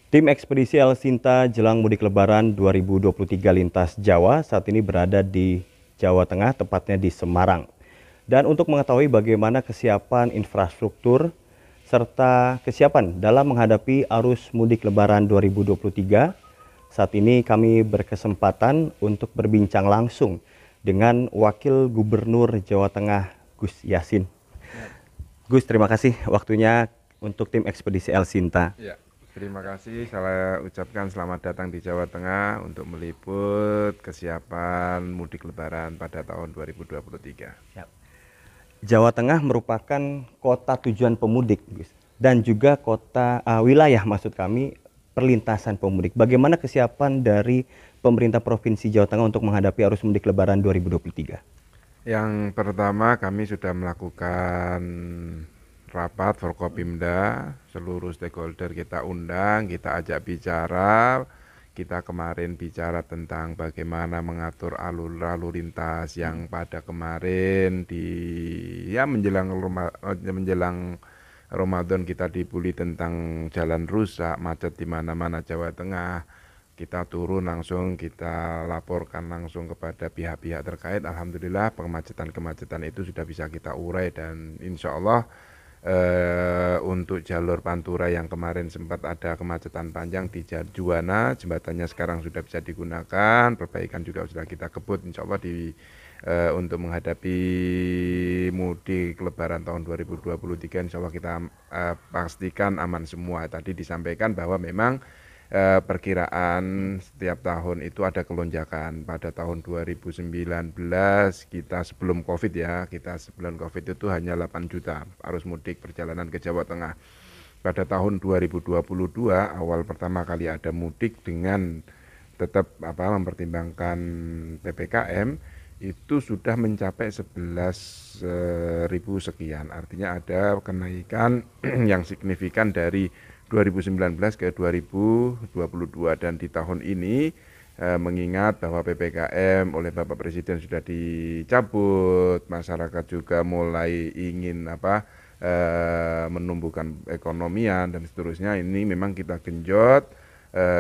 Tim ekspedisi El Sinta jelang mudik lebaran 2023 lintas Jawa saat ini berada di Jawa Tengah, tepatnya di Semarang. Dan untuk mengetahui bagaimana kesiapan infrastruktur serta kesiapan dalam menghadapi arus mudik lebaran 2023, saat ini kami berkesempatan untuk berbincang langsung dengan Wakil Gubernur Jawa Tengah, Gus Yassin. Gus, terima kasih waktunya untuk tim ekspedisi El Sinta. Ya, terima kasih. Saya ucapkan selamat datang di Jawa Tengah untuk meliput kesiapan mudik Lebaran pada tahun 2023. Jawa Tengah merupakan kota tujuan pemudik, Gus, dan juga wilayah maksud kami perlintasan pemudik. Bagaimana kesiapan dari pemerintah Provinsi Jawa Tengah untuk menghadapi arus mudik Lebaran 2023? Yang pertama, kami sudah melakukan rapat Forkopimda, seluruh stakeholder kita undang, kita ajak bicara. Kita kemarin bicara tentang bagaimana mengatur alur lalu lintas yang pada kemarin menjelang Ramadan kita dibully tentang jalan rusak, macet di mana-mana Jawa Tengah. Kita turun langsung, kita laporkan langsung kepada pihak-pihak terkait. Alhamdulillah kemacetan-kemacetan itu sudah bisa kita urai, dan insya Allah untuk jalur Pantura yang kemarin sempat ada kemacetan panjang di Juwana, jembatannya sekarang sudah bisa digunakan, perbaikan juga sudah kita kebut, insya Allah untuk menghadapi mudik Lebaran tahun 2023 insya Allah kita pastikan aman semua. Tadi disampaikan bahwa memang perkiraan setiap tahun itu ada kelonjakan. Pada tahun 2019 kita sebelum Covid itu hanya 8 juta arus mudik perjalanan ke Jawa Tengah. Pada tahun 2022 awal pertama kali ada mudik dengan tetap mempertimbangkan PPKM, itu sudah mencapai 11.000 sekian. Artinya ada kenaikan yang signifikan dari 2019 ke 2022, dan di tahun ini mengingat bahwa PPKM oleh Bapak Presiden sudah dicabut, masyarakat juga mulai ingin menumbuhkan ekonomian dan seterusnya. Ini memang kita genjot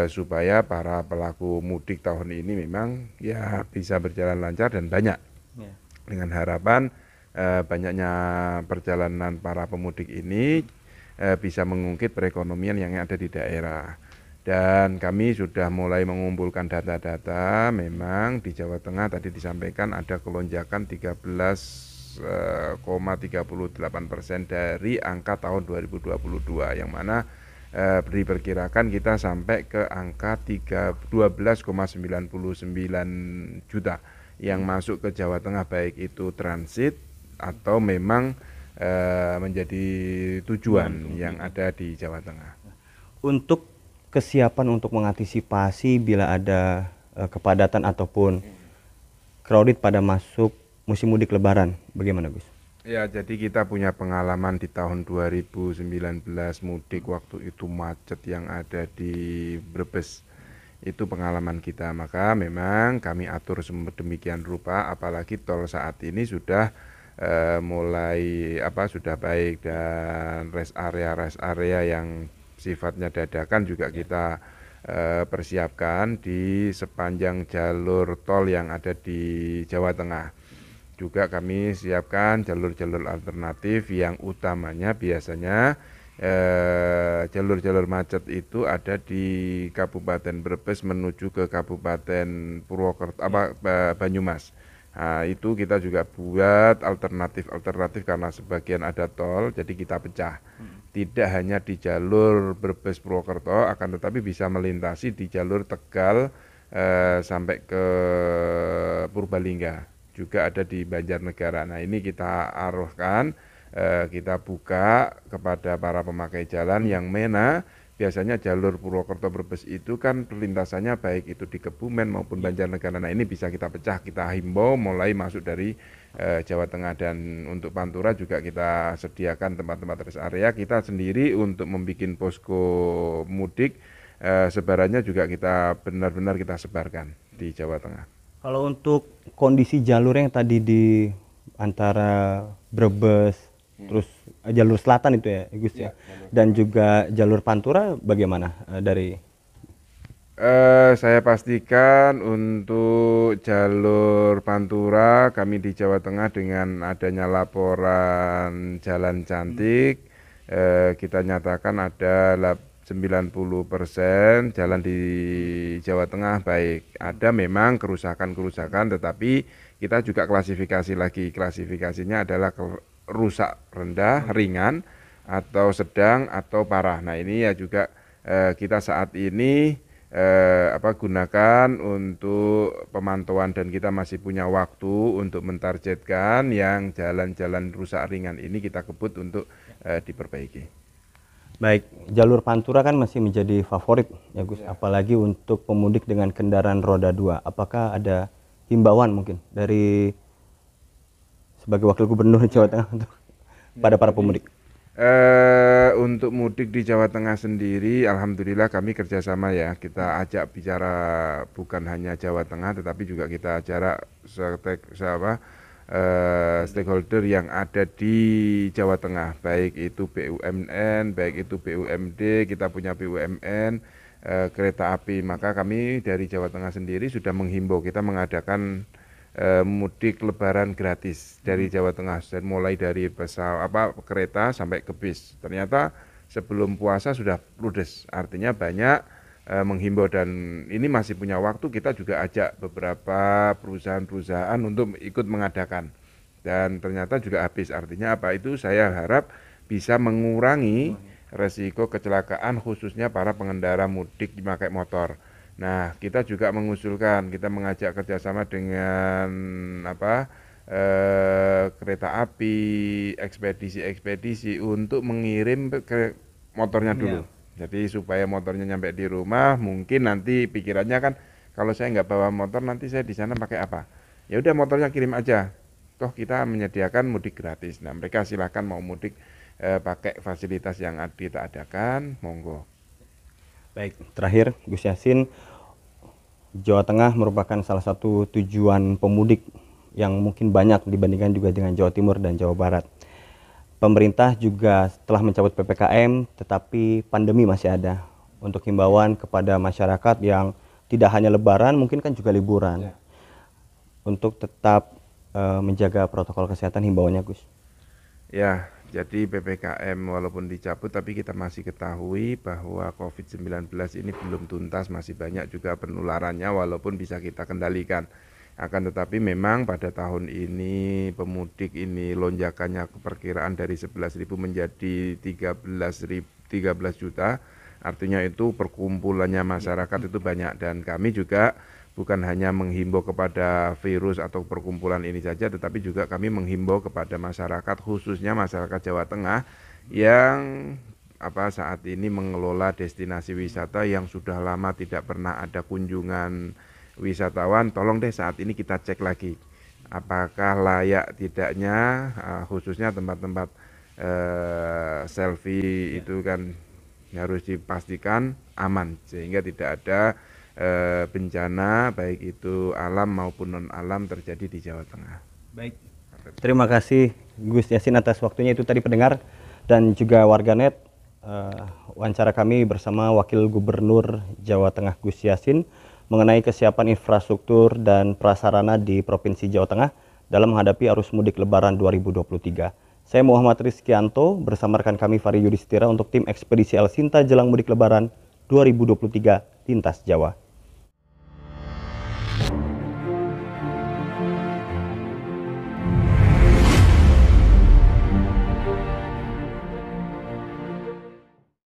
supaya para pelaku mudik tahun ini memang ya bisa berjalan lancar dan banyak, dengan harapan banyaknya perjalanan para pemudik ini bisa mengungkit perekonomian yang ada di daerah. Dan kami sudah mulai mengumpulkan data-data. Memang di Jawa Tengah tadi disampaikan ada kelonjakan 13,38% dari angka tahun 2022, yang mana diperkirakan kita sampai ke angka 12,99 juta yang masuk ke Jawa Tengah, baik itu transit atau memang menjadi tujuan yang ada di Jawa Tengah. Untuk kesiapan untuk mengantisipasi bila ada kepadatan ataupun crowded pada masuk musim mudik Lebaran, bagaimana, Gus? Ya, jadi kita punya pengalaman di tahun 2019 mudik, waktu itu macet yang ada di Brebes. Itu pengalaman kita, maka memang kami atur sedemikian rupa, apalagi tol saat ini sudah mulai sudah baik, dan rest area yang sifatnya dadakan juga kita persiapkan di sepanjang jalur tol yang ada di Jawa Tengah. Juga kami siapkan jalur-jalur alternatif yang utamanya biasanya jalur-jalur macet itu ada di Kabupaten Brebes menuju ke Kabupaten Purwokerto Banyumas. Nah, itu kita juga buat alternatif karena sebagian ada tol, jadi kita pecah. Tidak hanya di jalur Brebes Purwokerto, akan tetapi bisa melintasi di jalur Tegal sampai ke Purbalingga. Juga ada di Banjarnegara. Nah, ini kita arahkan, kita buka kepada para pemakai jalan yang mana biasanya jalur Purwokerto Brebes itu kan perlintasannya baik itu di Kebumen maupun Banjarnegara. Nah, ini bisa kita pecah, kita himbau mulai masuk dari Jawa Tengah. Dan untuk Pantura juga kita sediakan tempat-tempat rest area. Kita sendiri untuk membuat posko mudik, sebarannya juga kita benar-benar kita sebarkan di Jawa Tengah. Kalau untuk kondisi jalur yang tadi di antara Brebes terus jalur selatan itu ya Gus ya. Dan juga jalur Pantura bagaimana dari Saya pastikan untuk jalur Pantura kami di Jawa Tengah dengan adanya laporan jalan cantik, kita nyatakan ada 90% jalan di Jawa Tengah baik. Ada memang kerusakan-kerusakan, tetapi kita juga klasifikasi lagi. Klasifikasinya adalah rusak rendah, ringan, atau sedang, atau parah. Nah ini ya juga kita saat ini gunakan untuk pemantauan, dan kita masih punya waktu untuk mentargetkan yang jalan-jalan rusak ringan ini kita kebut untuk diperbaiki. baik jalur Pantura kan masih menjadi favorit ya Gus, apalagi untuk pemudik dengan kendaraan roda 2. Apakah ada himbauan mungkin dari sebagai wakil gubernur Jawa Tengah untuk pada para pemudik? Untuk mudik di Jawa Tengah sendiri, alhamdulillah kami kerjasama ya. Kita ajak bicara bukan hanya Jawa Tengah, tetapi juga kita ajak stakeholder yang ada di Jawa Tengah, baik itu BUMN, baik itu BUMD, kita punya BUMN, kereta api. Maka kami dari Jawa Tengah sendiri sudah menghimbau, kita mengadakan mudik lebaran gratis dari Jawa Tengah, dan mulai dari kereta sampai ke bis. Ternyata sebelum puasa sudah ludes, artinya banyak menghimbau, dan ini masih punya waktu. Kita juga ajak beberapa perusahaan-perusahaan untuk ikut mengadakan, dan ternyata juga habis. Artinya apa itu? Saya harap bisa mengurangi resiko kecelakaan khususnya para pengendara mudik memakai motor. Nah, kita juga mengusulkan, kita mengajak kerjasama dengan kereta api, ekspedisi-ekspedisi untuk mengirim ke motornya dulu. Jadi supaya motornya nyampe di rumah, mungkin nanti pikirannya kan, kalau saya nggak bawa motor nanti saya di sana pakai apa? Ya udah motornya kirim aja. Toh kita menyediakan mudik gratis. Nah, mereka silakan mau mudik pakai fasilitas yang kita adakan, monggo. Baik, terakhir Gus Yassin, Jawa Tengah merupakan salah satu tujuan pemudik yang mungkin banyak dibandingkan juga dengan Jawa Timur dan Jawa Barat. Pemerintah juga telah mencabut PPKM, tetapi pandemi masih ada. Untuk himbauan kepada masyarakat yang tidak hanya lebaran, mungkin kan juga liburan. Untuk tetap menjaga protokol kesehatan, himbauannya Gus. Ya, jadi PPKM walaupun dicabut, tapi kita masih ketahui bahwa COVID-19 ini belum tuntas, masih banyak juga penularannya walaupun bisa kita kendalikan. Akan tetapi memang pada tahun ini pemudik ini lonjakannya keperkiraan dari 11.000 menjadi 13 juta. Artinya itu perkumpulannya masyarakat itu banyak, dan kami juga bukan hanya menghimbau kepada virus atau perkumpulan ini saja, tetapi juga kami menghimbau kepada masyarakat, khususnya masyarakat Jawa Tengah yang saat ini mengelola destinasi wisata yang sudah lama tidak pernah ada kunjungan wisatawan. Tolong deh saat ini kita cek lagi apakah layak tidaknya, khususnya tempat-tempat selfie itu kan harus dipastikan aman sehingga tidak ada bencana baik itu alam maupun non alam terjadi di Jawa Tengah. Baik, terima kasih Gus Yassin atas waktunya. Itu tadi pendengar dan juga warganet, wawancara kami bersama Wakil Gubernur Jawa Tengah Gus Yassin mengenai kesiapan infrastruktur dan prasarana di Provinsi Jawa Tengah dalam menghadapi arus mudik Lebaran 2023. Saya Muhammad Rizkianto bersama rekan kami Fari Yudhistira untuk tim ekspedisi El Sinta jelang mudik Lebaran 2023 lintas Jawa.